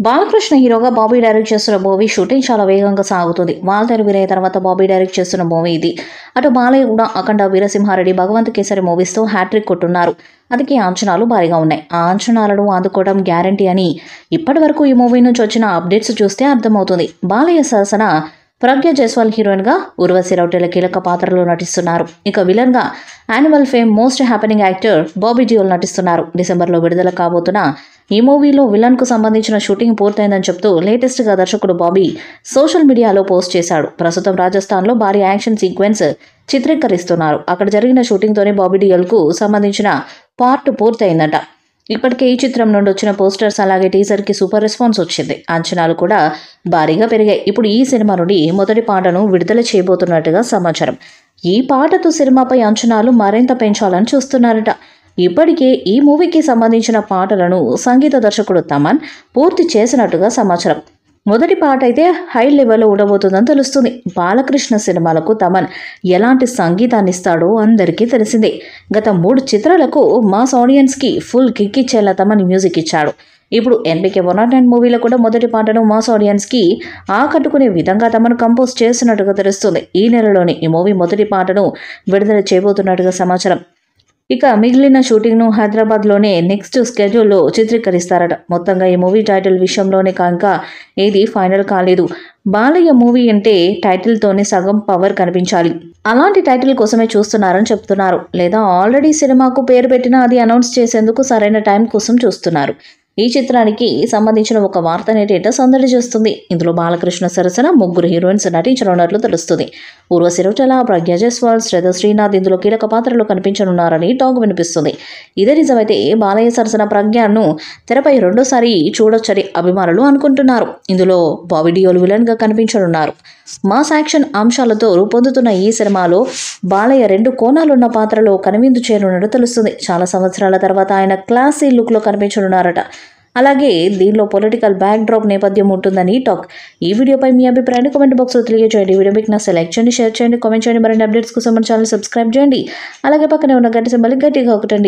బాలకృష్ణ హీరోగా బాబీ డైరెక్ట్ చేస్తున్న movie shooting చాలా వేగంగా సాగుతుంది. వాల్తేరు వీరయ్య తర్వాత బాబీ డైరెక్ట్ చేస్తున్న మూవీ ఇది. అటు బాలయ్య కూడా అఖండ, వీరసింహారెడ్డి, భగవంత్ కేసరి మూవీస్తో హ్యాట్రిక్ కొట్టున్నారు. అందుకే అంచనాలు భారీగా ఉన్నాయి. ఆ అంచనాలను అందుకోవడం గ్యారంటీ అని ఇప్పటి వరకు ఈ మూవీ నుంచి వచ్చిన అప్డేట్స్ చూస్తే అర్థమవుతుంది. బాలయ్య సరసన ప్రజ్ఞ జైస్వాల్ హీరోయిన్ గా, ఉర్వశి రౌటేల కీలక పాత్రలో నటిస్తున్నారు. ఇక విలన్ గా animal fame most happening actor Bobby Deol నటిస్తున్నారు. డిసెంబర్లో విడుదల కాబోతున్న ఈ మూవీలో విలన్ కు సంబంధించిన షూటింగ్ పూర్తయిందని చెప్తూ లేటెస్ట్ గా దర్శకుడు బాబీ సోషల్ మీడియాలో పోస్ట్ చేశాడు. ప్రస్తుతం రాజస్థాన్ లో భారీ యాక్షన్ సీక్వెన్స్ చిత్రీకరిస్తున్నారు. అక్కడ జరిగిన షూటింగ్ తోనే బాబీ డియోల్ కు సంబంధించిన పార్ట్ పూర్తయిందట. ఇప్పటికే ఈ చిత్రం నుండి వచ్చిన పోస్టర్స్ అలాగే టీజర్ కి సూపర్ రెస్పాన్స్ వచ్చింది. అంచనాలు కూడా భారీగా పెరిగాయి. ఇప్పుడు ఈ సినిమా నుండి మొదటి పాటను విడుదల చేయబోతున్నట్టుగా సమాచారం. ఈ పాటతో సినిమాపై అంచనాలు మరింత పెంచాలని చూస్తున్నారట. ఇప్పటికే ఈ మూవీకి సంబంధించిన పాటలను సంగీత దర్శకుడు తమన్ పూర్తి చేసినట్టుగా సమాచారం. మొదటి పాట అయితే హై లెవెల్లో ఉండబోతుందని తెలుస్తుంది. బాలకృష్ణ సినిమాలకు తమన్ ఎలాంటి సంగీతాన్ని ఇస్తాడో అందరికీ తెలిసిందే. గత 3 చిత్రాలకు మాస్ ఆడియన్స్కి ఫుల్ కిక్ ఇచ్చేలా తమన్ మ్యూజిక్ ఇచ్చాడు. ఇప్పుడు ఎన్బికే 109 మూవీలో కూడా మొదటి పాటను మాస్ ఆడియన్స్కి ఆకట్టుకునే విధంగా తమను కంపోజ్ చేస్తున్నట్టుగా తెలుస్తుంది. ఈ నెలలోనే ఈ మూవీ మొదటి పాటను విడుదల చేయబోతున్నట్టుగా సమాచారం. ఇక మిగిలిన షూటింగ్ను హైదరాబాద్లోనే నెక్స్ట్ స్కెడ్యూల్లో చిత్రీకరిస్తారట. మొత్తంగా ఈ మూవీ టైటిల్ విషయంలోనే ఇంకా ఏది ఫైనల్ కాలేదు. బాలయ్య మూవీ అంటే టైటిల్తోనే సగం పవర్ కనిపించాలి. అలాంటి టైటిల్ కోసమే చూస్తున్నారని చెప్తున్నారు. లేదా ఆల్రెడీ సినిమాకు పేరు పెట్టినా అది అనౌన్స్ చేసేందుకు సరైన టైం కోసం చూస్తున్నారు. ఈ చిత్రానికి సంబంధించిన ఒక వార్త నేటేట సందడి చేస్తుంది. ఇందులో బాలకృష్ణ సరసన 3 హీరోయిన్స్ నటించనున్నట్లు తెలుస్తుంది. ఉర్వశి రౌటేల, ప్రజ్ఞ జైస్వాల్, శ్రద్ధ శ్రీనాథ్ ఇందులో కీలక పాత్రలో కనిపించనున్నారని టాక్ వినిపిస్తుంది. ఇదే నిజమైతే బాలయ్య సరసన ప్రజ్ఞను తెరపై రెండోసారి చూడొచ్చని అభిమానులు అనుకుంటున్నారు. ఇందులో బాబీ డియోల్ విలన్ గా కనిపించనున్నారు. మాస్ యాక్షన్ అంశాలతో రూపొందుతున్న ఈ సినిమాలో బాలయ్య 2 కోణాలున్న పాత్రలో కనువిందు చేయనున్నట్టు తెలుస్తుంది. చాలా సంవత్సరాల తర్వాత ఆయన క్లాసీ లుక్ లో కనిపించనున్నారట. అలాగే దీనిలో పొలిటికల్ బ్యాక్ డ్రాప్ నేపథ్యం ఉంటుందని టాక్. ఈ వీడియోపై మీ అభిప్రాయాన్ని కామెంట్ బాక్స్లో తెలియజేయండి. వీడియో మీకు నా సెలెక్ట్ చేయండి, షేర్ చేయండి, కామెంట్ చేయండి. మరిన్ని అప్డేట్స్ కోసం మన ఛానల్ సబ్స్క్రైబ్ చేయండి. అలాగే పక్కనే ఉన్న గంట సింబల్ గట్టిగా ఒకటండి.